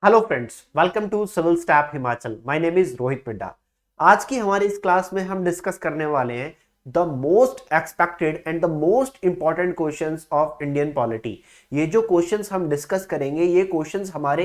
Hello friends, welcome to civil staff Himachal. My name is Rohit Midda. आज की हमारी इस क्लास में हम डिस्कस करने वाले हैं the most expected and the most important questions of Indian polity. ये जो क्वेश्चंस हम डिस्कस करेंगे, ये क्वेश्चंस हमारे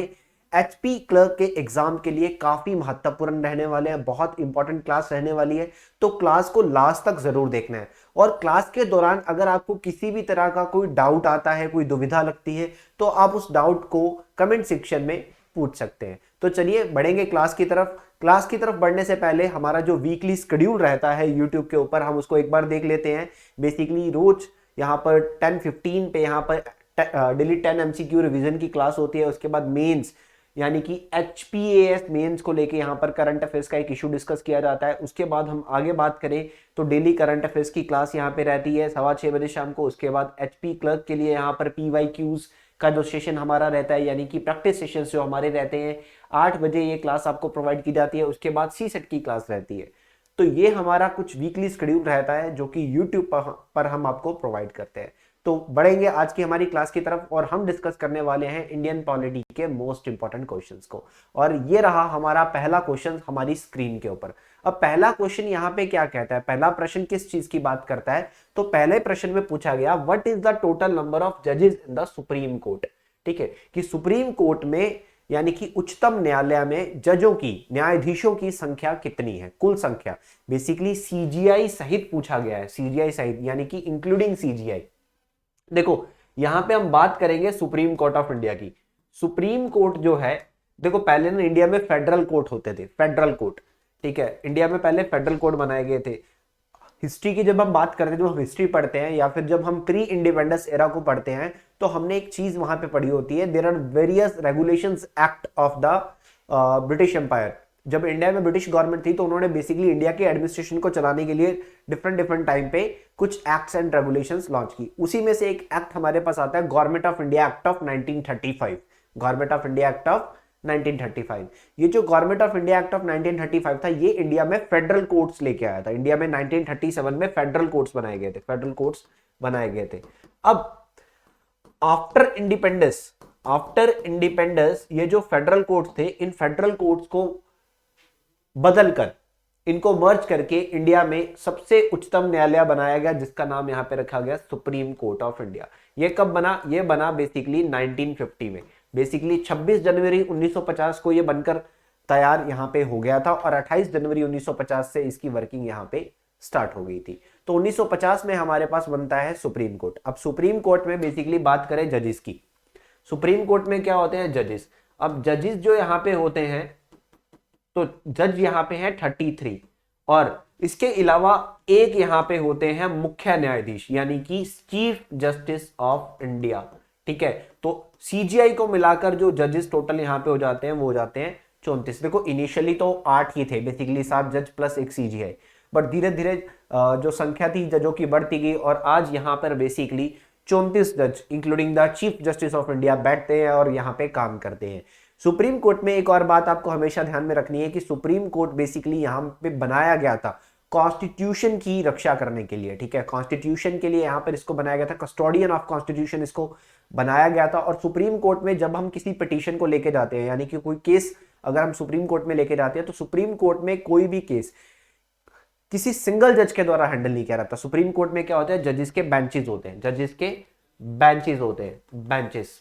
एचपी क्लर्क के एग्जाम के लिए काफी महत्वपूर्ण रहने वाले हैं। बहुत इंपॉर्टेंट क्लास रहने वाली है, तो क्लास को लास्ट तक जरूर देखना है। और क्लास के दौरान अगर आपको किसी भी तरह का कोई डाउट आता है, कोई दुविधा लगती है, तो आप उस डाउट को कमेंट सेक्शन में पूछ सकते हैं। तो चलिए बढ़ेंगे क्लास की तरफ। क्लास की तरफ बढ़ने से पहले हमारा जो वीकली शेड्यूल रहता है यूट्यूब के ऊपर, हम उसको एक बार देख लेते हैं। बेसिकली रोज यहाँ पर 10:15 पे यहाँ पर डेली 10 एमसीक्यू रिवीजन की क्लास होती है। उसके बाद मेंस यानी कि एचपीएएस मेंस को लेके यहाँ पर करंट अफेयर्स का एक इशू डिस्कस किया जाता है। उसके बाद हम आगे बात करें तो डेली करंट अफेयर्स की क्लास यहाँ पे रहती है 6:15 बजे शाम को। उसके बाद एचपी क्लर्क के लिए यहाँ पर पीवाईक्यूज का जो सेशन हमारा रहता है, यानी कि प्रैक्टिस सेशंस जो हमारे रहते हैं, 8 बजे ये क्लास आपको प्रोवाइड की जाती है। उसके बाद सी सेट की क्लास रहती है। तो ये हमारा कुछ वीकली शेड्यूल रहता है जो कि यूट्यूब पर हम आपको प्रोवाइड करते हैं। तो बढ़ेंगे आज की हमारी क्लास की तरफ और हम डिस्कस करने वाले हैं इंडियन पॉलिटी के मोस्ट इंपॉर्टेंट क्वेश्चंस को। और ये रहा हमारा पहला क्वेश्चन हमारी स्क्रीन के ऊपर। अब पहला क्वेश्चन यहाँ पे क्या कहता है, पहला प्रश्न किस चीज की बात करता है? तो पहले प्रश्न में पूछा गया what is the total number of जजेस इन द सुप्रीम कोर्ट। ठीक है, कि सुप्रीम कोर्ट में यानी कि उच्चतम न्यायालय में जजों की, न्यायाधीशों की संख्या कितनी है, कुल संख्या। बेसिकली सीजीआई सहित पूछा गया है, सीजीआई सहित यानी कि इंक्लूडिंग सीजीआई। देखो यहां पे हम बात करेंगे सुप्रीम कोर्ट ऑफ इंडिया की। सुप्रीम कोर्ट जो है, देखो पहले ना इंडिया में फेडरल कोर्ट होते थे, फेडरल कोर्ट। ठीक है, इंडिया में पहले फेडरल कोर्ट बनाए गए थे। हिस्ट्री की जब हम बात करते हैं, जब हम हिस्ट्री पढ़ते हैं या फिर जब हम प्री इंडिपेंडेंस एरा को पढ़ते हैं, तो हमने एक चीज वहां पे पढ़ी होती है, there are various regulations act of the British Empire. जब इंडिया में ब्रिटिश गवर्नमेंट थी तो उन्होंने बेसिकली इंडिया के एडमिनिस्ट्रेशन को चलाने के लिए डिफरेंट टाइम पे कुछ एक्ट्स एंड रेगुलेशंस लॉन्च की। उसी में से एक एक्ट हमारे पास आता है government of India act of 1935। Government of India act of 1935। ये जो government of India act of 1935 था, ये इंडिया में फेडरल कोर्ट्स लेके आया था। इंडिया में 1937 में फेडरल कोर्ट्स बनाए गए थे, फेडरल कोर्ट्स बनाए गए थे। अब आफ्टर इंडिपेंडेंस ये जो फेडरल कोर्ट्स थे, इन फेडरल कोर्ट्स को बदलकर, इनको मर्ज करके इंडिया में सबसे उच्चतम न्यायालय बनाया गया, जिसका नाम यहां पे रखा गया सुप्रीम कोर्ट ऑफ इंडिया। ये कब बना? ये बना बेसिकली 1950 में। बेसिकली 26 जनवरी 1950 को ये बनकर तैयार यहां पे हो गया था और 28 जनवरी 1950 से इसकी वर्किंग यहां पे स्टार्ट हो गई थी। तो 1950 में हमारे पास बनता है सुप्रीम कोर्ट। अब सुप्रीम कोर्ट में बेसिकली बात करें जजेस की, सुप्रीम कोर्ट में क्या होते हैं? जजेस। अब जजेस जो यहां पे होते हैं, तो जज यहां पे है 33 और इसके अलावा एक यहां पे होते हैं मुख्य न्यायाधीश, यानी कि चीफ जस्टिस ऑफ इंडिया। ठीक है, तो सीजीआई को मिलाकर जो जजेस टोटल यहां पे हो जाते हैं वो हो जाते हैं 34। देखो इनिशियली तो 8 ही थे, बेसिकली 7 जज प्लस एक सीजीआई, बट धीरे धीरे जो संख्या थी जजों की बढ़ती गई और आज यहां पर बेसिकली 34 जज including the chief justice of India बैठते हैं और यहां पे काम करते हैं। सुप्रीम कोर्ट में एक और बात आपको हमेशा ध्यान में रखनी है कि सुप्रीम कोर्ट बेसिकली यहां पे बनाया गया था कॉन्स्टिट्यूशन की रक्षा करने के लिए। ठीक है, कॉन्स्टिट्यूशन के लिए यहां पर इसको बनाया गया था, कस्टोडियन ऑफ कॉन्स्टिट्यूशन इसको बनाया गया था। और सुप्रीम कोर्ट में जब हम किसी पिटीशन को लेके जाते हैं, यानी कि कोई केस अगर हम सुप्रीम कोर्ट में लेके जाते हैं, तो सुप्रीम कोर्ट में कोई भी केस किसी सिंगल जज के द्वारा हैंडल नहीं किया जाता। सुप्रीम कोर्ट में क्या होता है? जजेस के बेंचेस होते हैं, जजेस के बेंचेस होते हैं, बेंचेस।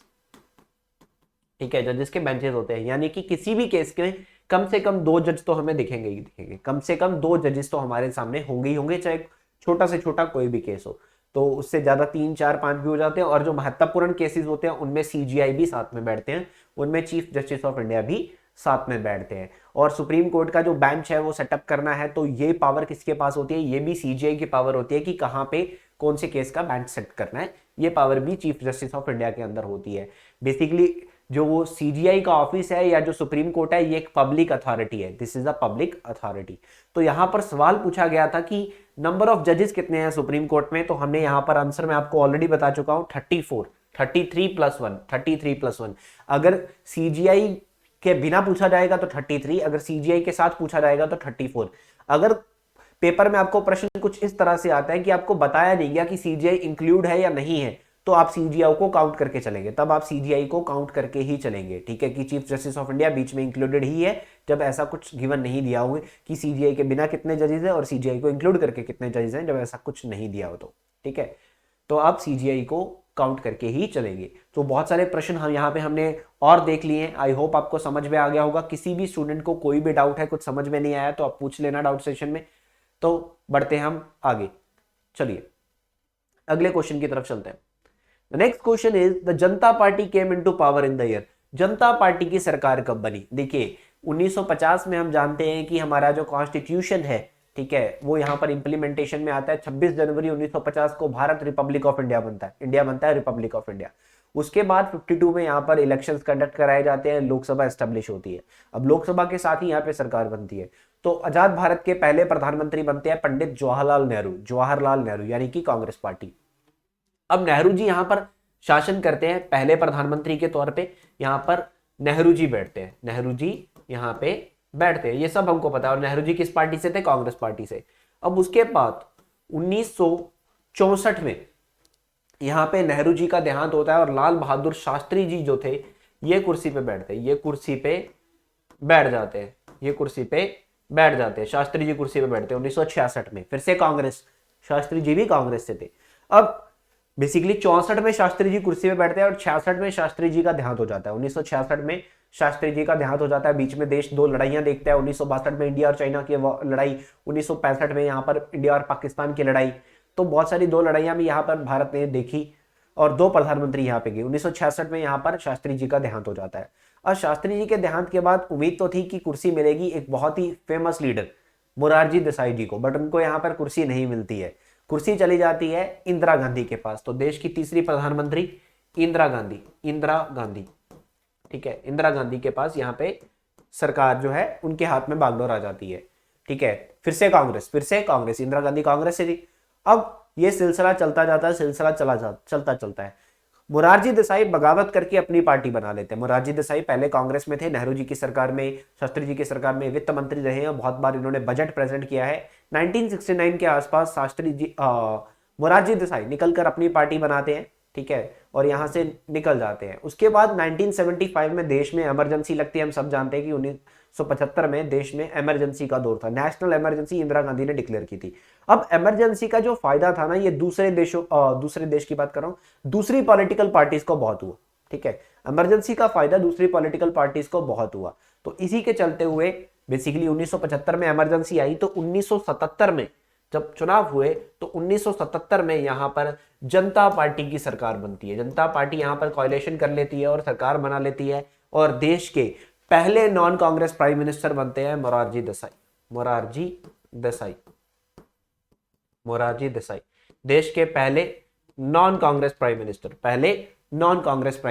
ठीक है, जजेस के बेंचेस होते हैं, यानी कि किसी भी केस के कम से कम 2 जज तो हमें दिखेंगे ही दिखेंगे, कम से कम 2 जजेस तो हमारे सामने होंगे ही होंगे, चाहे छोटा से छोटा कोई भी केस हो। तो उससे ज्यादा 3, 4, 5 भी हो जाते हैं। और जो महत्वपूर्ण केसेस होते हैं उनमें सीजीआई भी साथ में बैठते हैं, उनमें चीफ जस्टिस ऑफ इंडिया भी साथ में बैठते हैं। और सुप्रीम कोर्ट का जो बेंच है वो सेटअप करना है, तो ये पावर किसके पास होती है? ये भी सीजीआई की पावर होती है कि कहां पे कौन से केस का बेंच सेट करना है। ये पावर भी चीफ जस्टिस ऑफ इंडिया के अंदर होती है। बेसिकली जो वो सीजीआई का ऑफिस है या जो सुप्रीम कोर्ट है, ये एक पब्लिक अथॉरिटी है, this is a public authority. तो यहां पर सवाल पूछा गया था कि नंबर ऑफ जजेस कितने हैं सुप्रीम कोर्ट में, तो हमने यहां पर आंसर मैं आपको ऑलरेडी बता चुका हूं, 34, 33 प्लस 1, 33 प्लस 1। अगर सीजीआई के बिना पूछा जाएगा तो 33, अगर सीजीआई के साथ पूछा जाएगा तो 34। अगर पेपर में आपको प्रश्न कुछ इस तरह से आता है कि आपको बताया नहीं गया कि सीजीआई इंक्लूड है या नहीं है, तो आप सीजीआई को काउंट करके चलेंगे, तब आप सीजीआई को काउंट करके ही चलेंगे, ठीक है, कि chief justice of India beach में इंक्लूडेड ही है, जब ऐसा कुछ गिवन नहीं दिया हुआ कि सीजीआई के बिना कितने जजेस हैं और सीजीआई को इंक्लूड करके कितने जजेस हैं, जब ऐसा कुछ नहीं दिया हो तो, ठीक है, तो आप सीजीआई को काउंट करके ही चलेंगे। तो बहुत सारे प्रश्न हम यहाँ पे हमने और देख लिए हैं। आई होप आपको समझ में आ गया होगा। किसी भी स्टूडेंट को कोई भी डाउट है, कुछ समझ में नहीं आया, तो आप पूछ लेना डाउट सेशन में। तो बढ़ते हैं हम आगे, चलिए अगले क्वेश्चन की तरफ चलते हैं। The next question is the Janata Party came into power in the year. Janata Party की सरकार कब बनी? देखिए 1950 में हम जानते हैं कि हमारा जो कॉन्स्टिट्यूशन है, ठीक है, वो यहाँ पर इंप्लीमेंटेशन में आता है। 26 जनवरी 1950 को भारत रिपब्लिक ऑफ इंडिया बनता है, इंडिया बनता है रिपब्लिक ऑफ इंडिया। उसके बाद 52 में यहाँ पर इलेक्शंस कंडक्ट कराए जाते हैं, लोकसभा एस्टेब्लिश होती है। अब लोकसभा के साथ ही यहाँ पे सरकार बनती है। तो आजाद भारत के पहले प्रधानमंत्री बनते हैं पंडित जवाहरलाल नेहरू, जवाहरलाल नेहरू यानी कि कांग्रेस पार्टी। अब नेहरू जी यहाँ पर शासन करते हैं पहले प्रधानमंत्री के तौर पे, यहाँ पर नेहरू जी बैठते हैं, नेहरू जी यहाँ पे बैठते हैं, ये सब हमको पता है। और नेहरू जी किस पार्टी से थे? कांग्रेस पार्टी से। अब उसके बाद 1964 में यहाँ पे नेहरू जी का देहांत होता है और लाल बहादुर शास्त्री जी जो थे ये कुर्सी पे बैठते हैं, ये कुर्सी पे बैठ जाते हैं, ये कुर्सी पे बैठ जाते हैं, शास्त्री जी कुर्सी पे बैठते हैं 1966 में। फिर से कांग्रेस, शास्त्री जी भी कांग्रेस से थे। अब बेसिकली 64 में शास्त्री जी कुर्सी पे बैठते हैं और 66 में शास्त्री जी का देहांत हो जाता है। 1966 में शास्त्री जी का देहांत हो जाता है। बीच में देश दो लड़ाइयां देखता है, 1962 में इंडिया और चाइना की लड़ाई, 1965 में यहाँ पर इंडिया और पाकिस्तान की लड़ाई। तो बहुत सारी दो लड़ाइयां भी यहाँ पर भारत ने देखी और दो प्रधानमंत्री यहाँ पे गए। 1966 में यहाँ पर शास्त्री जी का देहांत हो जाता है। और शास्त्री जी के देहांत के बाद उम्मीद तो थी कि कुर्सी मिलेगी एक बहुत ही फेमस लीडर मोरारजी देसाई जी को, बट उनको यहाँ पर कुर्सी नहीं मिलती है। कुर्सी चली जाती है इंदिरा गांधी के पास। तो देश की तीसरी प्रधानमंत्री इंदिरा गांधी, इंदिरा गांधी, ठीक है, इंदिरा गांधी के पास यहाँ पे सरकार जो है उनके हाथ में बागडोर आ जाती है, ठीक है। फिर से कांग्रेस, इंदिरा गांधी कांग्रेस से थी। अब ये सिलसिला चलता जाता है, सिलसिला चलता है। मोरारजी देसाई बगावत करके अपनी पार्टी बना लेते हैं। मोरारजी देसाई पहले कांग्रेस में थे, नेहरू जी की सरकार में, शास्त्री जी की सरकार में वित्त मंत्री रहे हैं, बहुत बार इन्होंने बजट प्रेजेंट किया है। 1969 के आसपास शास्त्री जी मोरारजी देसाई निकलकर अपनी पार्टी बनाते हैं, ठीक है, और यहां से निकल जाते हैं। उसके बाद 1975 में देश में इमरजेंसी लगती है। हम सब जानते हैं कि 1975 में देश में इमरजेंसी का दौर था, नेशनल इमरजेंसी इंदिरा गांधी ने डिक्लेयर की थी। अब इमरजेंसी का जो फायदा था ना, ये दूसरे देश की बात कर रहा हूं, दूसरी पॉलिटिकल पार्टीज को बहुत हुआ, ठीक है। इमरजेंसी का फायदा दूसरी पॉलिटिकल पार्टीज को बहुत हुआ। तो इसी के चलते हुए बेसिकली 1975 में इमरजेंसी आई। तो 1977 में जब चुनाव हुए तो 1977 में यहां पर जनता पार्टी की सरकार बनती है। जनता पार्टी यहां पर कोalition कर लेती है और सरकार बना लेती है और देश के पहले नॉन कांग्रेस प्राइम मिनिस्टर बनते हैं मोरारजी देसाई, देश के पहले नॉन कांग्रेस प्राइम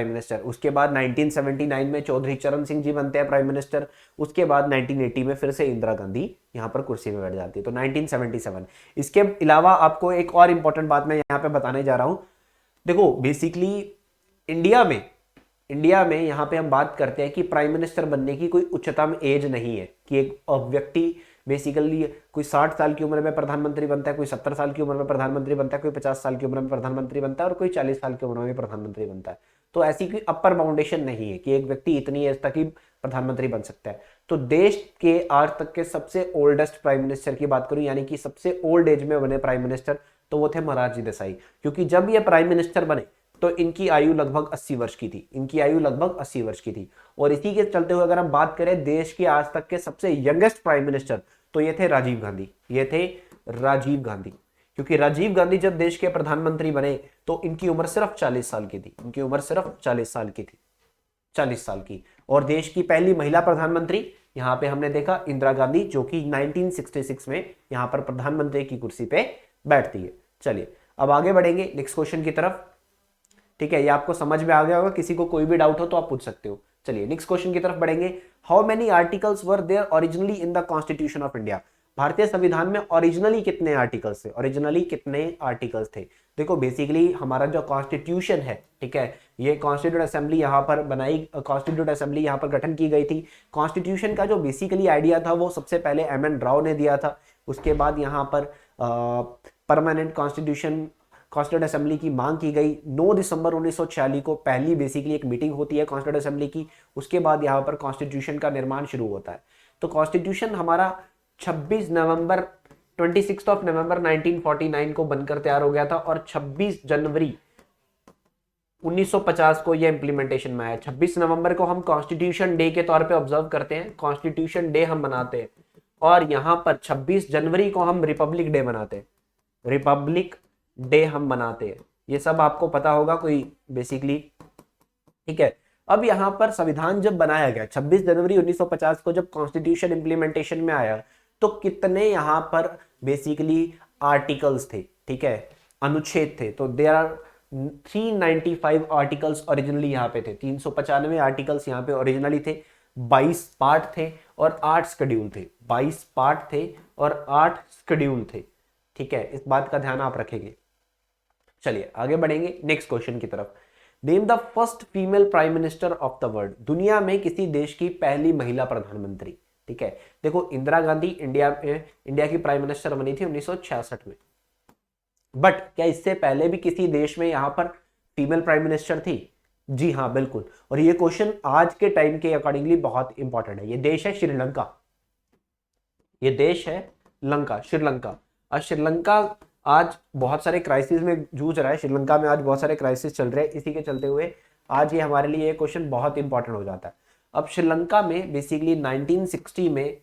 मिनिस्टर। उसके बाद 1979 में चौधरी चरण सिंह जी बनते हैं प्राइम मिनिस्टर। उसके बाद 1980 में फिर से इंदिरा गांधी यहां पर कुर्सी में बैठ जाती है। तो 1977। इसके अलावा आपको एक और इंपॉर्टेंट बात मैं यहां पे बताने जा रहा हूं। देखो बेसिकली इंडिया में यहाँ पे हम बात करते हैं कि प्राइम मिनिस्टर बनने की कोई उच्चतम एज नहीं है, कि एक व्यक्ति बेसिकली कोई 60 साल की उम्र में प्रधानमंत्री बनता है, कोई 70 साल की उम्र में प्रधानमंत्री बनता है, कोई 50 साल की उम्र में प्रधानमंत्री बनता है और कोई 40 साल की उम्र में प्रधानमंत्री बनता है। तो ऐसी कोई अपर बाउंडेशन नहीं है कि एक व्यक्ति इतनी एज तक ही प्रधानमंत्री बन सकता है। तो देश के आज तक के सबसे ओल्डेस्ट प्राइम मिनिस्टर की बात करूं, यानी कि सबसे ओल्ड एज में बने प्राइम मिनिस्टर, तो वो थे मोरारजी देसाई। क्योंकि जब ये प्राइम मिनिस्टर बने तो इनकी आयु लगभग 80 वर्ष की थी। और इसी के चलते हुए अगर हम बात करें देश के आज तक के सबसे यंगेस्ट प्राइम मिनिस्टर, तो ये थे राजीव गांधी। क्योंकि राजीव गांधी जब देश के प्रधानमंत्री बने तो इनकी उम्र सिर्फ 40 साल की थी, 40 साल की। और देश की पहली महिला प्रधानमंत्री यहां पे हमने देखा इंदिरा गांधी, जो कि 1966 में यहां पर प्रधानमंत्री की कुर्सी पे बैठती है। चलिए अब आगे बढ़ेंगे नेक्स्ट क्वेश्चन की तरफ, ठीक है। ये आपको समझ में आ गया होगा, किसी को कोई भी डाउट हो तो आप पूछ सकते हो। चलिए नेक्स्ट क्वेश्चन की तरफ बढ़ेंगे। How many articles were there originally in the constitution of India? भारतीय संविधान में ओरिजिनली कितने आर्टिकल्स थे? देखो बेसिकली हमारा जो कॉन्स्टिट्यूशन है, ठीक है, ये कॉन्स्टिट्यूट असेंबली यहाँ पर गठन की गई थी। कॉन्स्टिट्यूशन का जो बेसिकली आइडिया था वो सबसे पहले एम एन राव ने दिया था। उसके बाद यहाँ पर परमानेंट कॉन्स्टिट्यूशन कॉन्स्टिट्यूंट असेंबली की मांग की गई। 9 दिसंबर 1946 को पहली बेसिकली एक मीटिंग होती है कॉन्स्टिट्यूंट असेंबली की। उसके बाद यहाँ पर कॉन्स्टिट्यूशन का निर्माण शुरू होता है। तो कॉन्स्टिट्यूशन हमारा 26 नवंबर 26 नवंबर 1949 को बनकर तैयार हो गया था और 26 जनवरी 1950 को यह इंप्लीमेंटेशन में आया। 26 नवंबर को हम कॉन्स्टिट्यूशन डे के तौर पे ऑब्जर्व करते हैं, कॉन्स्टिट्यूशन डे हम मनाते हैं। और यहां पर 26 जनवरी को हम रिपब्लिक डे मनाते हैं, रिपब्लिक डे हम मनाते हैं। ये सब आपको पता होगा कोई बेसिकली, ठीक है। अब यहां पर संविधान जब बनाया गया 26 जनवरी 1950 को, जब कॉन्स्टिट्यूशन इंप्लीमेंटेशन में आया, तो कितने यहां पर बेसिकली आर्टिकल्स थे, ठीक है, अनुच्छेद थे। तो देयर आर 395 आर्टिकल्स ओरिजिनली यहाँ पे थे, 395 आर्टिकल्स यहाँ पे ओरिजिनली थे। 22 पार्ट थे और 8 शेड्यूल थे, 22 पार्ट थे और 8 शेड्यूल थे, ठीक है। इस बात का ध्यान आप रखेंगे। चलिए आगे बढ़ेंगे नेक्स्ट क्वेश्चन की तरफ। Name the first female prime minister of the world. दुनिया में किसी देश की पहली महिला प्रधानमंत्री, ठीक है। देखो इंदिरा गांधी इंडिया की प्राइम मिनिस्टर बनी थी 1966 में, बट क्या इससे पहले भी किसी देश में यहां पर फीमेल प्राइम मिनिस्टर थी? जी हाँ बिल्कुल। और ये क्वेश्चन आज के टाइम के अकॉर्डिंगली बहुत इंपॉर्टेंट है। ये देश है श्रीलंका, ये देश है लंका, श्रीलंका। और श्रीलंका आज बहुत सारे क्राइसिस में जूझ रहा है, श्रीलंका में आज बहुत सारे क्राइसिस चल रहे हैं। इसी के चलते हुए आज ये हमारे लिए ये क्वेश्चन बहुत इंपॉर्टेंट हो जाता है। अब श्रीलंका में बेसिकली 1960 में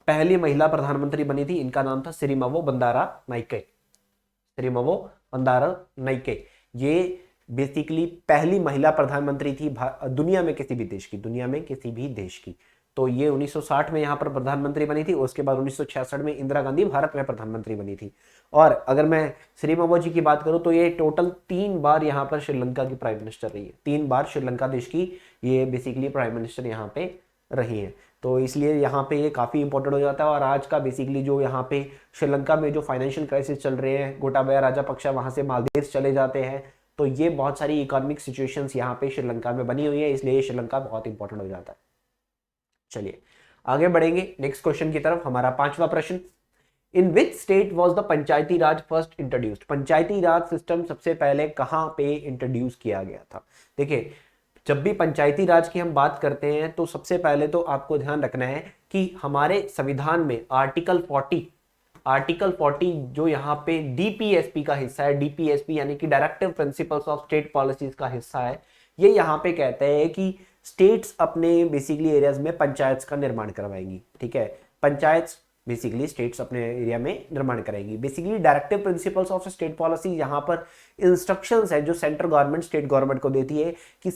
पहली महिला प्रधानमंत्री बनी थी, इनका नाम था सिरिमावो बंदारानाइके, सिरिमावो बंदारानाइके। ये बेसिकली पहली महिला प्रधानमंत्री थी दुनिया में किसी भी देश की, दुनिया में किसी भी देश की। तो ये 1960 में यहाँ पर प्रधानमंत्री बनी थी। उसके बाद 1966 में इंदिरा गांधी भारत में प्रधानमंत्री बनी थी। और अगर मैं सिरिमावो जी की बात करूं तो ये टोटल 3 बार यहाँ पर श्रीलंका की प्राइम मिनिस्टर रही है, 3 बार श्रीलंका देश की ये बेसिकली प्राइम मिनिस्टर यहाँ पे रही है। तो इसलिए यहाँ पे ये काफ़ी इंपॉर्टेंट हो जाता है। और आज का बेसिकली जो यहाँ पे श्रीलंका में जो फाइनेंशियल क्राइसिस चल रहे हैं, गोटाबाया राजापक्सा वहाँ से मालदीव चले जाते हैं, तो ये बहुत सारी इकोनॉमिक सिचुएशंस यहाँ पे श्रीलंका में बनी हुई है, इसलिए श्रीलंका बहुत इंपॉर्टेंट हो जाता है। चलिए आगे बढ़ेंगे नेक्स्ट क्वेश्चन की तरफ। हमारा 5वां प्रश्न, in which state was the Panchayati Raj first introduced. Panchayati Raj system सबसे पहले कहाँ पे इंट्रोड्यूस किया गया था? देखिए जब भी पंचायती राज की हम बात करते हैं तो सबसे पहले तो आपको ध्यान रखना है कि हमारे संविधान में आर्टिकल 40 जो यहाँ पे डीपीएसपी का हिस्सा है, डीपीएसपी यानी कि directive principles of state policies का हिस्सा है, ये यहाँ पे कहते हैं कि स्टेट्स अपने बेसिकली एरियाज में पंचायत का निर्माण करवाएंगी, ठीक है। पंचायत बेसिकली स्टेट्स अपने एरिया में निर्माण करेंगी। Basically directive principles of state policy यहाँ पर इंस्ट्रक्शंस है जो सेंट्रल गवर्नमेंट स्टेट गवर्नमेंट को देती है कि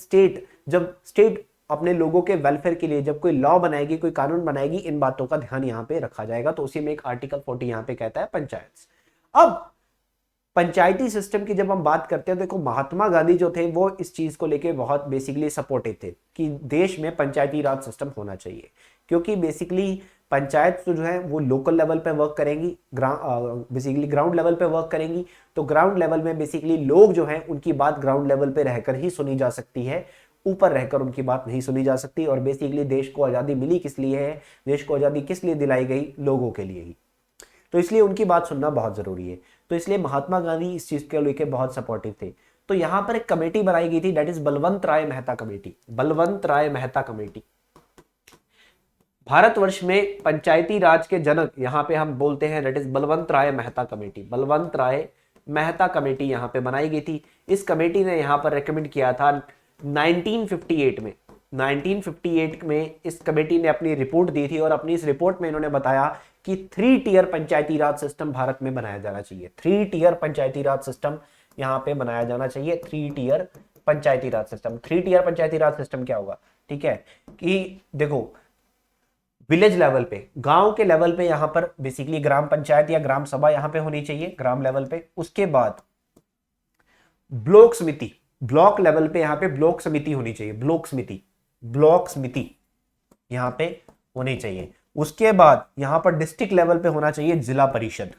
जब स्टेट अपने लोगों के वेलफेयर के लिए जब कोई लॉ बनाएगी, कोई कानून बनाएगी, इन बातों का ध्यान यहाँ पे रखा जाएगा। तो उसी में एक आर्टिकल 40 यहाँ पे कहता है पंचायत। अब पंचायती सिस्टम की जब हम बात करते हैं, देखो महात्मा गांधी जो थे वो इस चीज को लेके बहुत बेसिकली सपोर्टिव थे कि देश में पंचायती राज सिस्टम होना चाहिए, क्योंकि बेसिकली पंचायत जो है वो लोकल लेवल पे वर्क करेंगी, बेसिकली ग्राउंड लेवल पे वर्क करेंगी। तो ग्राउंड लेवल में बेसिकली लोग जो हैं उनकी बात ग्राउंड लेवल पे रहकर ही सुनी जा सकती है, ऊपर रहकर उनकी बात नहीं सुनी जा सकती। और बेसिकली देश को आज़ादी मिली किस लिए है, देश को आज़ादी किस लिए दिलाई गई? लोगों के लिए ही। तो इसलिए उनकी बात सुनना बहुत जरूरी है। तो इसलिए महात्मा गांधी इस चीज को लेकर बहुत सपोर्टिव थे। तो यहां पर एक कमेटी बनाई गई थी, that is Balwant Rai Mehta committee. Balwant Rai Mehta committee Bharatvarsha में पंचायती राज के जनक यहां पे हम बोलते हैं, that is Balwant Rai Mehta committee. Balwant Rai Mehta committee यहां पे बनाई गई थी। इस कमेटी ने यहां पर रेकमेंड किया था 1958 में। 1958 में इस कमेटी ने अपनी रिपोर्ट दी थी और अपनी इस रिपोर्ट में इन्होंने बताया कि 3 टियर पंचायती राज सिस्टम भारत में बनाया जाना चाहिए। 3 टियर पंचायती राज सिस्टम यहां पे बनाया जाना चाहिए। 3 टियर पंचायती राज सिस्टम। 3 टियर पंचायती राज सिस्टम क्या होगा? ठीक है कि देखो विलेज लेवल पे, गांव के लेवल पे यहां पर बेसिकली ग्राम पंचायत या ग्राम सभा यहां पे होनी चाहिए, ग्राम लेवल पे। उसके बाद ब्लॉक समिति, ब्लॉक लेवल पे यहां पे ब्लॉक समिति होनी चाहिए, ब्लॉक समिति यहां पे होनी चाहिए। उसके बाद यहां पर डिस्ट्रिक्ट लेवल पे होना चाहिए जिला परिषद।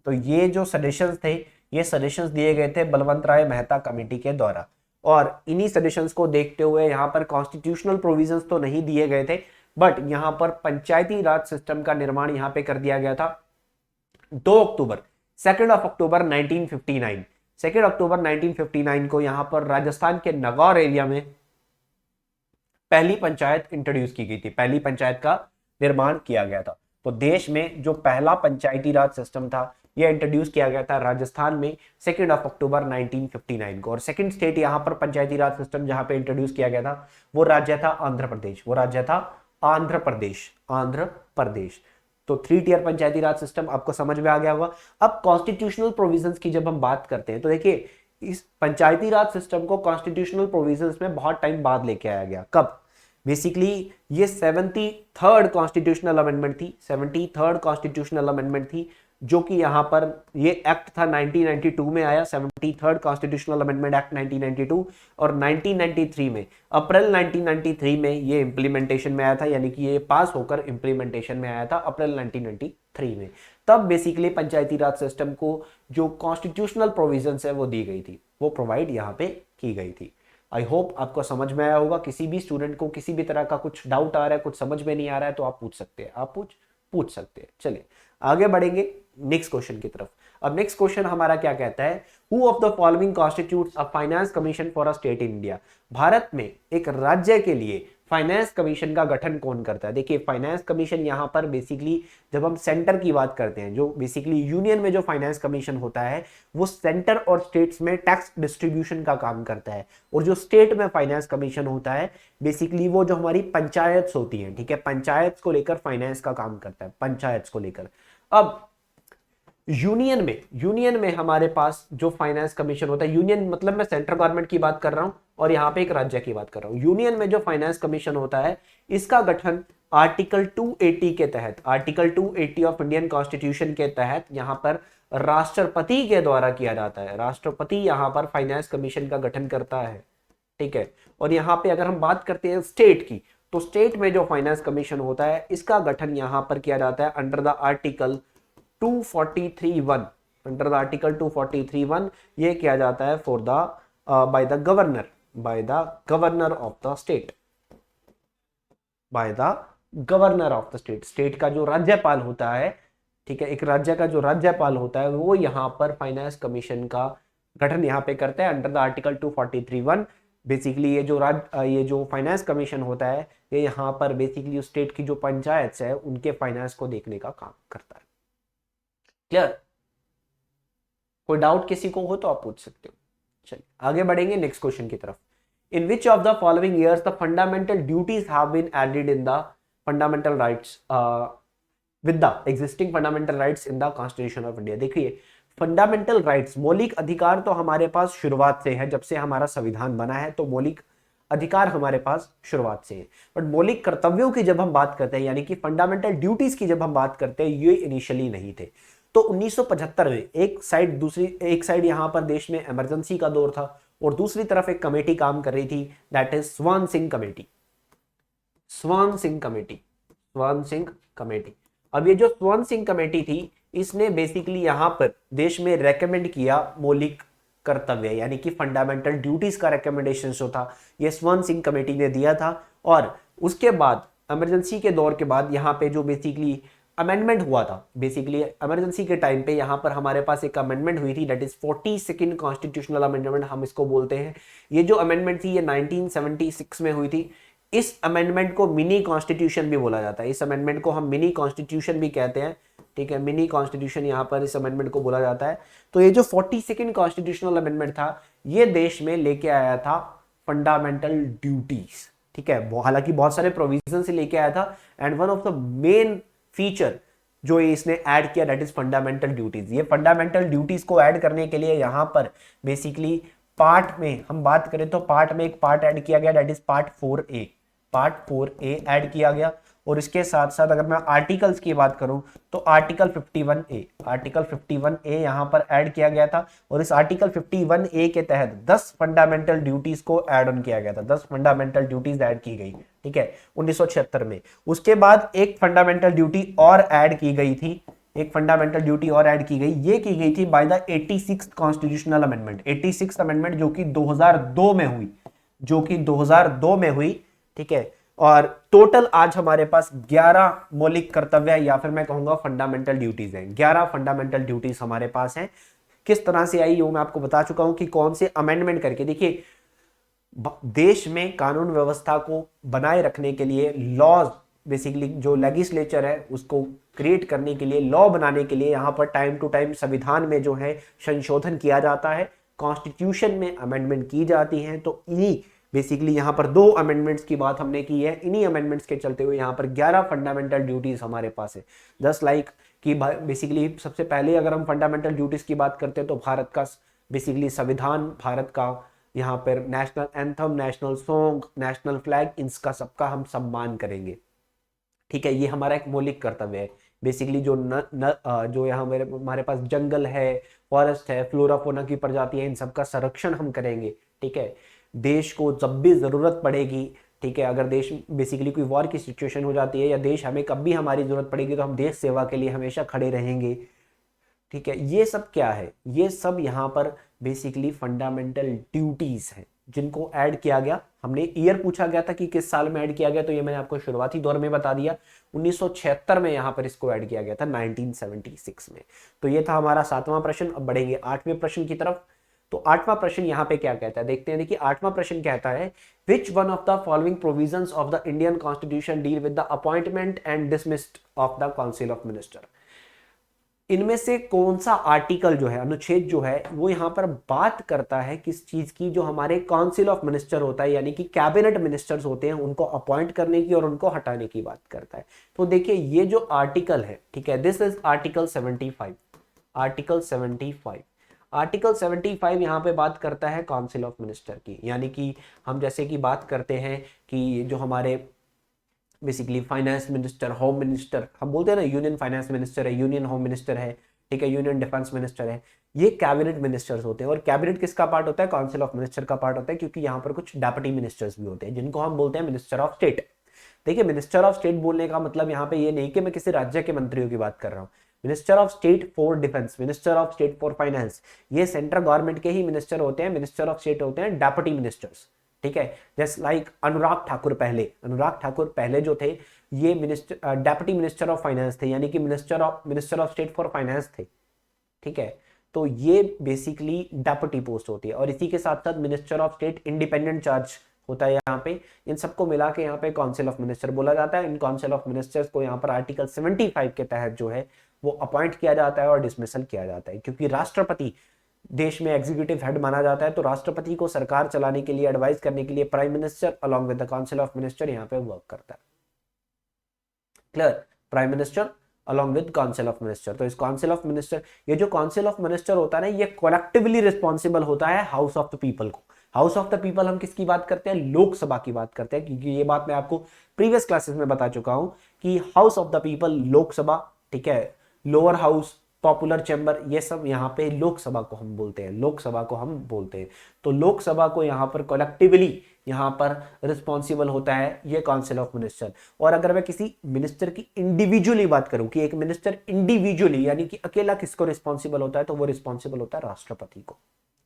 तो ये जो सजेशंस थे, ये सजेशंस दिए गए थे बलवंत राय मेहता कमेटी के द्वारा। और इन्हीं सजेशंस को देखते हुए यहां पर कॉन्स्टिट्यूशनल प्रोविजंस तो नहीं दिए गए थे, बट यहां पर पंचायती राज सिस्टम का निर्माण यहां पे कर दिया गया था 2 अक्टूबर 2 अक्टूबर 1959, 2 अक्टूबर 1959 को यहां पर राजस्थान के नागौर एरिया में पहली पंचायत इंट्रोड्यूस की गई थी, पहली पंचायत का निर्माण किया गया था। तो देश में जो पहला पंचायती राज सिस्टम था यह इंट्रोड्यूस किया गया था राजस्थान में 2 अक्टूबर 1959 को। और सेकंड स्टेट यहां पर पंचायती राज सिस्टम जहां पे इंट्रोड्यूस किया गया था वो राज्य था आंध्र प्रदेश, वो राज्य था आंध्र प्रदेश, आंध्र प्रदेश। तो 3 टियर पंचायती राज सिस्टम आपको समझ में आ गया होगा। अब कॉन्स्टिट्यूशनल प्रोविजंस की जब हम बात करते हैं तो देखिए इस पंचायती राज सिस्टम को कॉन्स्टिट्यूशनल प्रोविजंस में बहुत टाइम बाद लेके आया गया। कब? बेसिकली ये 73rd कॉन्स्टिट्यूशनल अमेंडमेंट थी, 73rd कॉन्स्टिट्यूशनल अमेंडमेंट थी, जो कि यहां पर ये एक्ट था 1992 में आया, 73rd कॉन्स्टिट्यूशनल अमेंडमेंट एक्ट 1992। और 1993 में, अप्रैल 1993 में ये इंप्लीमेंटेशन में आया था, यानी कि ये पास होकर इंप्लीमेंटेशन में आया था अप्रैल 1993 में। तब बेसिकली पंचायती राज सिस्टम को जो कॉन्स्टिट्यूशनल प्रोविजंस है वो दी गई थी, वो प्रोवाइड यहाँ पे की गई थी। आई होप आपको समझ में आया होगा। किसी भी स्टूडेंट को किसी भी तरह का कुछ डाउट आ रहा है, कुछ समझ में नहीं आ रहा है तो आप पूछ सकते हैं, आप पूछ सकते हैं। चलिए आगे बढ़ेंगे नेक्स्ट क्वेश्चन की तरफ। अब नेक्स्ट क्वेश्चन हमारा क्या कहता है, who of the following constitutes a finance commission for a state in India. Bharat में एक राज्य के लिए फाइनेंस कमीशन का गठन कौन करता है? देखिए फाइनेंस कमीशन यहाँ पर बेसिकली जब हम सेंटर की बात करते हैं, जो बेसिकली यूनियन में जो फाइनेंस कमीशन होता है वो सेंटर और स्टेट्स में टैक्स डिस्ट्रीब्यूशन का काम करता है। और जो स्टेट में फाइनेंस कमीशन होता है बेसिकली वो जो हमारी पंचायत होती है, ठीक है, पंचायत को लेकर फाइनेंस का काम करता है, पंचायत को लेकर। अब यूनियन में हमारे पास जो फाइनेंस कमीशन होता है, यूनियन मतलब मैं सेंट्रल गवर्नमेंट की बात कर रहा हूं और यहां पे एक राज्य की बात कर रहा हूं। यूनियन में जो फाइनेंस कमीशन होता है इसका गठन आर्टिकल 280 के तहत, आर्टिकल 280 ऑफ इंडियन कॉन्स्टिट्यूशन के तहत यहां पर राष्ट्रपति के द्वारा किया जाता है। राष्ट्रपति यहां पर फाइनेंस कमीशन का गठन करता है, ठीक है। और यहां पे अगर हम बात करते हैं स्टेट की, तो स्टेट में जो फाइनेंस कमीशन होता है इसका गठन यहां पर किया जाता है under the article 243(1), under the article 243(1) ये किया जाता है for the by the governor of the state, by the governor of the state. State का जो राज्यपाल होता है, ठीक है, एक राज्य का जो राज्यपाल होता है वो यहाँ पर फाइनेंस कमीशन का गठन यहाँ पे करता है अंडर द आर्टिकल 243(1). बेसिकली ये जो फाइनेंस कमीशन होता है ये यहाँ पर बेसिकली स्टेट की जो पंचायत है उनके फाइनेंस को देखने का काम करता है। क्लियर? कोई डाउट किसी को हो तो आप पूछ सकते हो। चलिए आगे बढ़ेंगे नेक्स्ट क्वेश्चन की तरफ। In which of the following years the fundamental duties have been added in the fundamental rights with the existing fundamental rights in the constitution of India. देखिए फंडामेंटल राइट्स, मौलिक अधिकार तो हमारे पास शुरुआत से है, जब से हमारा संविधान बना है तो मौलिक अधिकार हमारे पास शुरुआत से है। बट मौलिक कर्तव्यों की जब हम बात करते हैं, यानी कि फंडामेंटल ड्यूटीज की जब हम बात करते हैं, ये इनिशियली नहीं थे। तो 1975 में एक साइड यहाँ पर देश में इमरजेंसी का दौर था और दूसरी तरफ एक कमेटी काम कर रही थी, that is Swaran Singh committee. अब ये जो स्वान सिंह कमेटी थी इसने बेसिकली यहाँ पर देश में रेकमेंड किया मौलिक कर्तव्य यानी कि फंडामेंटल ड्यूटीज का रिकमेंडेशन जो था ये स्वान सिंह कमेटी ने दिया था। और उसके बाद इमरजेंसी के दौर के बाद यहाँ पे जो बेसिकली अमेंडमेंट हुआ था, बेसिकली इमरजेंसी के टाइम पे यहाँ पर हमारे पास एक अमेंडमेंट हुई थी, that is 42nd constitutional amendment हम इसको बोलते हैं। ये जो अमेंडमेंट थी ये 1976 में हुई थी। इस अमेंडमेंट को मिनी कॉन्स्टिट्यूशन भी बोला जाता है, इस अमेंडमेंट को हम मिनी कॉन्स्टिट्यूशन भी कहते हैं, ठीक है, मिनी कॉन्स्टिट्यूशन यहाँ पर इस अमेंडमेंट को बोला जाता है। तो ये जो 42nd कॉन्स्टिट्यूशनल अमेंडमेंट था ये देश में लेके आया था फंडामेंटल ड्यूटीज, ठीक है, हालांकि बहुत सारे प्रोविजन से लेके आया था and one of the main feature जो इसने ऐड किया दैट इज फंडामेंटल ड्यूटीज। ये फंडामेंटल ड्यूटीज को ऐड करने के लिए यहाँ पर बेसिकली पार्ट में हम बात करें तो पार्ट में एक पार्ट ऐड किया गया that is part 4A add किया गया। और इसके साथ साथ अगर मैं आर्टिकल्स की बात करूं तो आर्टिकल 51A यहाँ पर ऐड किया गया था और इस आर्टिकल 51A के तहत 10 फंडामेंटल ड्यूटीज को ऐड ऑन किया गया था, 10 फंडामेंटल ड्यूटीज ऐड की गई, ठीक है, 1976 में। उसके बाद एक फंडामेंटल ड्यूटी और ऐड की गई थी, एक फंडामेंटल ड्यूटी और ऐड की गई, ये की गई थी by the 86th constitutional amendment, 86th amendment जो कि 2002 में हुई, ठीक है। और टोटल आज हमारे पास 11 मौलिक कर्तव्य या फिर मैं कहूंगा फंडामेंटल ड्यूटीज हैं। 11 फंडामेंटल ड्यूटीज हमारे पास हैं। किस तरह से आई वो मैं आपको बता चुका हूं कि कौन से अमेंडमेंट करके। देखिए, देश में कानून व्यवस्था को बनाए रखने के लिए लॉज, बेसिकली जो लेजिस्लेचर है उसको क्रिएट करने के लिए, लॉ बनाने के लिए यहाँ पर टाइम टू टाइम संविधान में जो है संशोधन किया जाता है, कॉन्स्टिट्यूशन में अमेंडमेंट की जाती हैं। तो इन्हीं बेसिकली यहाँ पर 2 अमेंडमेंट्स की बात हमने की है। इन्हीं अमेंडमेंट्स के चलते हुए यहाँ पर 11 फंडामेंटल ड्यूटीज हमारे पास है। जस्ट लाइक कि बेसिकली सबसे पहले अगर हम फंडामेंटल ड्यूटीज की बात करते हैं तो भारत का बेसिकली संविधान, भारत का यहाँ पर national anthem, national song, national flag, इनका सबका हम सम्मान करेंगे। ठीक है, ये हमारा एक मौलिक कर्तव्य है। बेसिकली जो जो यहाँ हमारे पास जंगल है, फॉरेस्ट है, फ्लोरा फोना की प्रजाति है, इन सबका संरक्षण हम करेंगे। ठीक है, देश को जब भी जरूरत पड़ेगी, ठीक है, अगर देश बेसिकली कोई वॉर की सिचुएशन हो जाती है या देश हमें कभी हमारी जरूरत पड़ेगी तो हम देश सेवा के लिए हमेशा खड़े रहेंगे। ठीक है, ये सब क्या है, ये सब यहाँ पर बेसिकली फंडामेंटल ड्यूटीज हैं जिनको ऐड किया गया। हमने ईयर पूछा गया था कि किस साल में ऐड किया गया, तो ये मैंने आपको शुरुआती दौर में बता दिया, 1976 में यहाँ पर इसको ऐड किया गया था, 1976 में। तो ये था हमारा 7वां प्रश्न। अब बढ़ेंगे 8वें प्रश्न की तरफ। तो 8वां प्रश्न यहाँ पे क्या कहता है, देखते हैं। देखिए 8वां प्रश्न कहता है, which one of the following provisions of the Indian constitution deal with the appointment and dismissed of the council of minister. इनमें से कौन सा आर्टिकल जो है, अनुच्छेद जो है, वो यहाँ पर बात करता है किस चीज की, जो हमारे काउंसिल ऑफ मिनिस्टर होता है यानी कि कैबिनेट मिनिस्टर्स होते हैं, उनको अपॉइंट करने की और उनको हटाने की बात करता है। तो देखिए ये जो आर्टिकल है, ठीक है, this is article 75। Article 75, article 75 यहाँ पे बात करता है काउंसिल ऑफ मिनिस्टर की। यानी कि हम जैसे कि बात करते हैं कि जो हमारे basically finance minister, home minister, हम बोलते हैं ना, यूनियन फाइनेंस मिनिस्टर है, यूनियन होम मिनिस्टर है, ठीक है, यूनियन डिफेंस मिनिस्टर है, ये कैबिनेट मिनिस्टर्स होते हैं। और कैबिनेट किसका पार्ट होता है, काउंसिल ऑफ मिनिस्टर का पार्ट होता है, क्योंकि यहाँ पर कुछ डेप्यूटी मिनिस्टर्स भी होते हैं जिनको हम बोलते हैं मिनिस्टर ऑफ स्टेट। देखिए मिनिस्टर ऑफ स्टेट बोलने का मतलब यहाँ पे ये नहीं कि मैं किसी राज्य के मंत्रियों की बात कर रहा हूँ। Minister of state for defence, minister of state for finance, ये सेंट्रल गवर्नमेंट के ही मिनिस्टर होते हैं। मिनिस्टर ऑफ स्टेट होते हैं डेप्यूटी मिनिस्टर्स। ठीक है, जस्ट लाइक अनुराग ठाकुर पहले जो थे ये minister, deputy minister of finance थे, यानी कि minister of state for finance थे। ठीक है, तो ये बेसिकली डेप्यूटी पोस्ट होती है। और इसी के साथ साथ minister of state independent charge होता है यहाँ पे। इन सबको मिला के यहाँ पे काउंसिल ऑफ मिनिस्टर बोला जाता है। इन काउंसिल ऑफ मिनिस्टर्स को यहाँ पर आर्टिकल 75 के तहत जो है वो अपॉइंट किया जाता है और डिसमिसल किया जाता है, क्योंकि राष्ट्रपति देश में एग्जीक्यूटिव हेड माना जाता है। तो राष्ट्रपति को सरकार चलाने के लिए, एडवाइस करने के लिए prime minister along with the council of minister यहाँ पे वर्क करता है। Clear, prime minister along with council of minister. तो इस काउंसिल ऑफ मिनिस्टर, ये जो काउंसिल ऑफ मिनिस्टर होता है ना, ये कलेक्टिवली रिस्पॉन्सिबल होता है हाउस ऑफ द पीपल को। हाउस ऑफ द पीपल हम किसकी बात करते हैं, लोकसभा की बात करते हैं, क्योंकि ये बात मैं आपको प्रीवियस क्लासेस में बता चुका हूं कि house of the people Lok Sabha, ठीक है, लोअर हाउस, पॉपुलर चैम्बर, ये सब यहाँ पे लोकसभा को हम बोलते हैं, लोकसभा को हम बोलते हैं। तो लोकसभा को यहाँ पर कलेक्टिवली यहाँ पर रिस्पॉन्सिबल होता है ये काउंसिल ऑफ मिनिस्टर। और अगर मैं किसी मिनिस्टर की इंडिविजुअली बात करूं कि एक मिनिस्टर इंडिविजुअली यानी कि अकेला किसको रिस्पॉन्सिबल होता है, तो वो रिस्पॉन्सिबल होता है राष्ट्रपति को।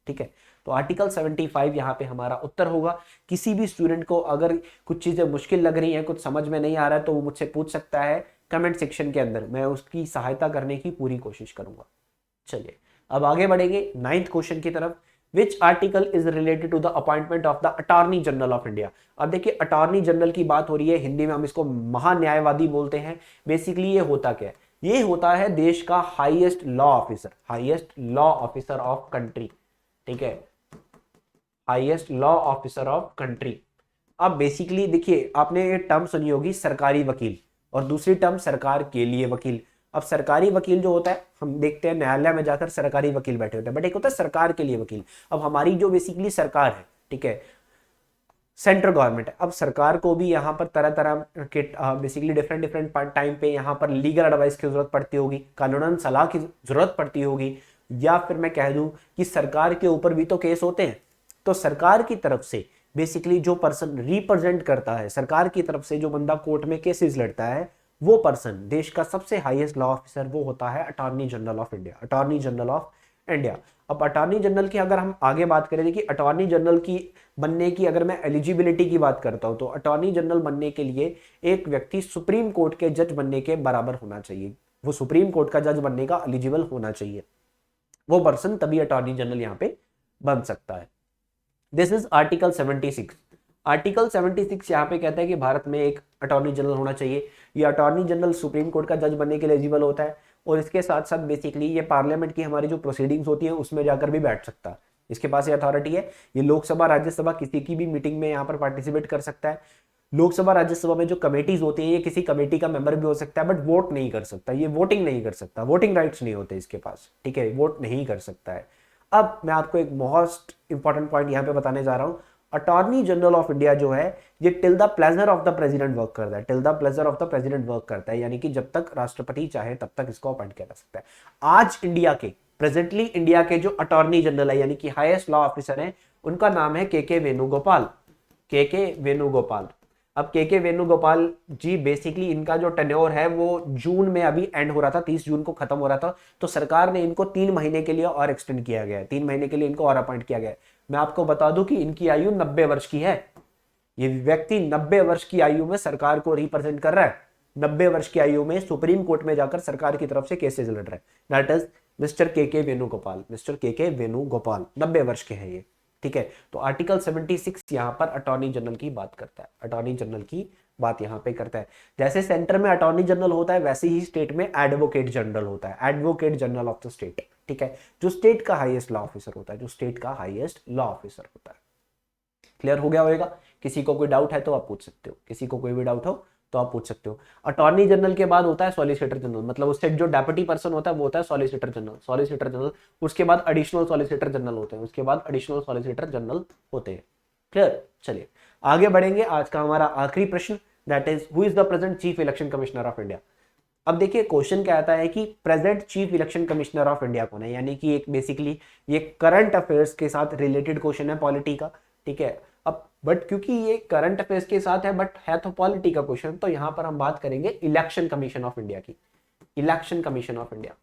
ठीक है, तो आर्टिकल 75 यहाँ पे हमारा उत्तर होगा। किसी भी स्टूडेंट को अगर कुछ चीजें मुश्किल लग रही हैं, कुछ समझ में नहीं आ रहा है, तो वो मुझसे पूछ सकता है कमेंट सेक्शन के अंदर, मैं उसकी सहायता करने की पूरी कोशिश करूंगा। चलिए अब आगे बढ़ेंगे 9th क्वेश्चन की तरफ। Which article is related to the appointment of the attorney general of India. अब देखिए अटॉर्नी जनरल की बात हो रही है, हिंदी में हम इसको महान्यायवादी बोलते हैं। बेसिकली ये होता क्या है, ये होता है देश का highest law officer, highest law officer of country. ठीक है, highest law officer of country. अब बेसिकली देखिए आपने ये टर्म सुनी होगी सरकारी वकील, और दूसरी टर्म सरकार के लिए वकील। अब सरकारी वकील जो होता है, हम देखते हैं न्यायालय में जाकर सरकारी वकील बैठे होते हैं, बट एक होता है सरकार के लिए वकील। अब हमारी जो बेसिकली सरकार है, ठीक है, सेंट्रल गवर्नमेंट है, अब सरकार को भी यहाँ पर तरह तरह के बेसिकली डिफरेंट टाइम पे यहाँ पर लीगल एडवाइस की जरूरत पड़ती होगी, कानूनन सलाह की जरूरत पड़ती होगी, या फिर मैं कह दूं कि सरकार के ऊपर भी तो केस होते हैं। तो सरकार की तरफ से बेसिकली जो पर्सन रिप्रेजेंट करता है, सरकार की तरफ से जो बंदा कोर्ट में केसेस लड़ता है, वो पर्सन देश का सबसे हाईएस्ट लॉ ऑफिसर वो होता है attorney general of India, attorney general of India. अब अटॉर्नी जनरल की अगर हम आगे बात करें, देखिए अटॉर्नी जनरल की बनने की अगर मैं एलिजिबिलिटी की बात करता हूं तो अटॉर्नी जनरल बनने के लिए एक व्यक्ति सुप्रीम कोर्ट के जज बनने के बराबर होना चाहिए, वो सुप्रीम कोर्ट का जज बनने का एलिजिबल होना चाहिए, वो पर्सन तभी अटॉर्नी जनरल यहां पे बन सकता है। This is article 76। आर्टिकल 76 यहाँ पे कहता है कि भारत में एक अटॉर्नी जनरल होना चाहिए। ये अटॉर्नी जनरल सुप्रीम कोर्ट का जज बनने के लिए एलिजिबल होता है और इसके साथ साथ बेसिकली ये पार्लियामेंट की हमारी जो प्रोसीडिंग्स होती है उसमें जाकर भी बैठ सकता है, इसके पास ये अथॉरिटी है। ये लोकसभा राज्यसभा किसी की भी मीटिंग में यहाँ पर पार्टिसिपेट कर सकता है। लोकसभा राज्यसभा में जो कमेटीज होती है ये किसी कमेटी का मेंबर भी हो सकता है, बट वोट नहीं कर सकता, ये वोटिंग नहीं कर सकता, वोटिंग राइट्स नहीं होते इसके पास, ठीक है, वोट नहीं कर सकता है। अब मैं आपको एक मोस्ट इंपॉर्टेंट पॉइंट यहाँ पे बताने जा रहा हूँ। अटॉर्नी जनरल ऑफ इंडिया जो है ये till the pleasure of the president work करता है, till the pleasure of the president work करता है, यानी कि जब तक राष्ट्रपति चाहे तब तक इसको अपॉइंट किया जा सकता है। आज इंडिया के प्रेजेंटली इंडिया के जो अटॉर्नी जनरल है यानी कि हाईएस्ट लॉ ऑफिसर है उनका नाम है के वेणुगोपाल, के वेणुगोपाल। अब के वेणुगोपाल जी बेसिकली इनका जो टेन्योर है वो जून में अभी एंड हो रहा था, 30 जून को खत्म हो रहा था, तो सरकार ने इनको 3 महीने के लिए और एक्सटेंड किया गया है, 3 महीने के लिए इनको और अपॉइंट किया गया है। मैं आपको बता दूं कि इनकी आयु 90 वर्ष की है। ये व्यक्ति 90 वर्ष की आयु में सरकार को रिप्रेजेंट कर रहा है, 90 वर्ष की आयु में सुप्रीम कोर्ट में जाकर सरकार की तरफ से केसेस लड़ रहा है। दैट इज मिस्टर के वेणुगोपाल, मिस्टर के वेणुगोपाल 90 वर्ष के हैं ये, ठीक है। तो आर्टिकल 76 यहां पर अटॉर्नी जनरल की बात करता है, अटॉर्नी जनरल की बात यहां पे करता है। जैसे सेंटर में अटॉर्नी जनरल होता है वैसे ही स्टेट में एडवोकेट जनरल होता है, advocate general of the state, ठीक है, जो स्टेट का हाईएस्ट लॉ ऑफिसर होता है, जो स्टेट का हाईएस्ट लॉ ऑफिसर होता है। क्लियर हो गया होगा? किसी को कोई डाउट है तो आप पूछ सकते हो, किसी को कोई भी डाउट हो तो आप पूछ सकते हो। अटॉर्नी जनरल के बाद होता है सॉलिसिटर जनरल, मतलब उससे जो डेप्यूटी पर्सन होता है वो होता है सॉलिसिटर जनरल, सॉलिसिटर जनरल। उसके बाद एडिशनल सॉलिसिटर जनरल होते हैं, उसके बाद एडिशनल सॉलिसिटर जनरल होते हैं। क्लियर? चलिए आगे बढ़ेंगे। आज का हमारा आखिरी प्रश्न, that is who is the present chief election commissioner of India. अब देखिए क्वेश्चन क्या आता है कि present chief election commissioner of India कौन है, यानी कि एक बेसिकली ये करंट अफेयर्स के साथ रिलेटेड क्वेश्चन है, पॉलिटी का, ठीक है। अब बट क्योंकि ये करंट अफेयर्स के साथ है बट है तो पॉलिटी का क्वेश्चन, तो यहां पर हम बात करेंगे इलेक्शन कमीशन ऑफ इंडिया की। Election commission of India,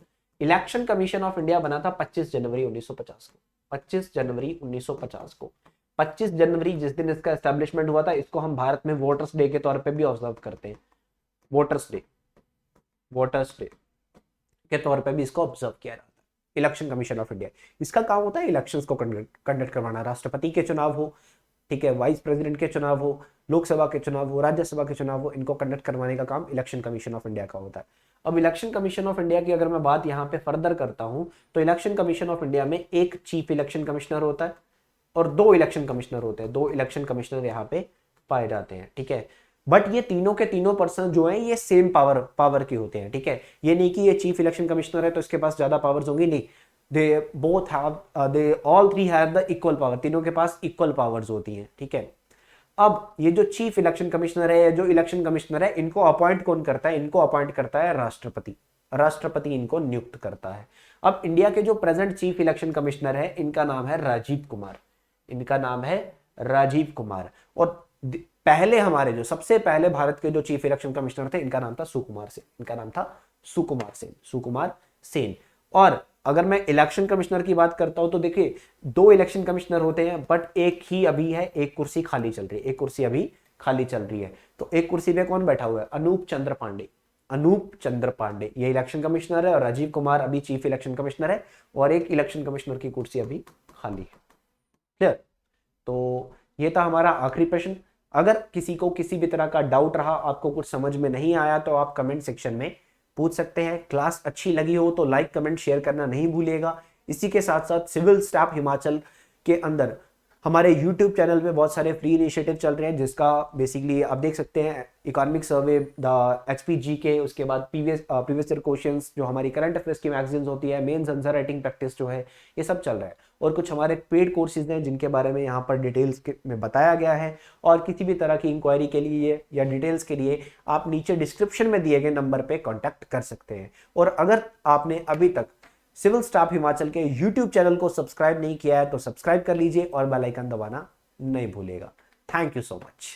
election commission of India बना था 25 जनवरी 1950 को, 25 जनवरी 1950 को। 25 जनवरी जिस दिन इसका एस्टेब्लिशमेंट हुआ था इसको हम भारत में वोटर्स डे के तौर पे भी ऑब्जर्व करते हैं, वोटर्स डे, वोटर्स डे के तौर पे भी इसको ऑब्जर्व किया जाता है। इलेक्शन कमीशन ऑफ इंडिया, इसका काम होता है इलेक्शंस को कंडक्ट करवाना, राष्ट्रपति के चुनाव हो, ठीक है, वाइस प्रेसिडेंट के चुनाव हो, लोकसभा के चुनाव हो, राज्यसभा के चुनाव हो, इनको कंडक्ट करवाने का काम इलेक्शन कमीशन ऑफ इंडिया का होता है। अब इलेक्शन कमीशन ऑफ इंडिया की अगर मैं बात यहाँ पे फर्दर करता हूँ तो इलेक्शन कमीशन ऑफ इंडिया में एक चीफ इलेक्शन कमिश्नर होता है और 2 इलेक्शन कमिश्नर होते हैं, 2 इलेक्शन कमिश्नर यहाँ पे पाए जाते हैं, ठीक है। बट ये तीनों के तीनों पर्सन जो हैं ये सेम पावर के होते हैं, ठीक है। ये नहीं कि ये चीफ इलेक्शन कमिश्नर है तो इसके पास ज्यादा पावर्स होंगी, नहीं, they both have, they all 3 have the equal power, तीनों के पास इक्वल पावर्स होती हैं, ठीक है। अब ये जो चीफ इलेक्शन कमिश्नर है, जो इलेक्शन कमिश्नर है, इनको अपॉइंट कौन करता है? इनको अपॉइंट करता है राष्ट्रपति, राष्ट्रपति इनको नियुक्त करता है। अब इंडिया के जो प्रेजेंट चीफ इलेक्शन कमिश्नर है इनका नाम है राजीव कुमार, इनका नाम है राजीव कुमार। और पहले हमारे जो सबसे पहले भारत के जो चीफ इलेक्शन कमिश्नर थे इनका नाम था सुकुमार सेन, इनका नाम था सुकुमार सेन, सुकुमार सेन। और अगर मैं इलेक्शन कमिश्नर की बात करता हूं तो देखिए 2 इलेक्शन कमिश्नर होते हैं बट एक ही अभी है, एक कुर्सी खाली चल रही है, एक कुर्सी अभी खाली चल रही है। तो एक कुर्सी पे कौन बैठा हुआ है? अनूप चंद्र पांडे, अनूप चंद्र पांडे ये इलेक्शन कमिश्नर है और राजीव कुमार अभी चीफ इलेक्शन कमिश्नर है और एक इलेक्शन कमिश्नर की कुर्सी अभी खाली है। क्लियर? तो ये था हमारा आखिरी प्रश्न। अगर किसी को किसी भी तरह का डाउट रहा, आपको कुछ समझ में नहीं आया तो आप कमेंट सेक्शन में पूछ सकते हैं। क्लास अच्छी लगी हो तो लाइक कमेंट शेयर करना नहीं भूलिएगा। इसी के साथ साथ सिविल स्टाफ हिमाचल के अंदर हमारे यूट्यूब चैनल पे बहुत सारे फ्री इनिशिएटिव चल रहे हैं जिसका बेसिकली आप देख सकते हैं, इकोनॉमिक सर्वे, द एक्सपीजी के, उसके बाद प्रीवियस ईयर क्वेश्चंस, जो हमारी करंट अफेयर्स की मैगजीन्स होती है, मेंस आंसर राइटिंग प्रैक्टिस जो है, ये सब चल रहा है। और कुछ हमारे पेड कोर्सेज हैं जिनके बारे में यहाँ पर डिटेल्स में बताया गया है। और किसी भी तरह की इंक्वायरी के लिए या डिटेल्स के लिए आप नीचे डिस्क्रिप्शन में दिए गए नंबर पर कॉन्टैक्ट कर सकते हैं। और अगर आपने अभी तक सिविल स्टाफ हिमाचल के YouTube चैनल को सब्सक्राइब नहीं किया है तो सब्सक्राइब कर लीजिए और बेल आइकन दबाना नहीं भूलिएगा। Thank you so much.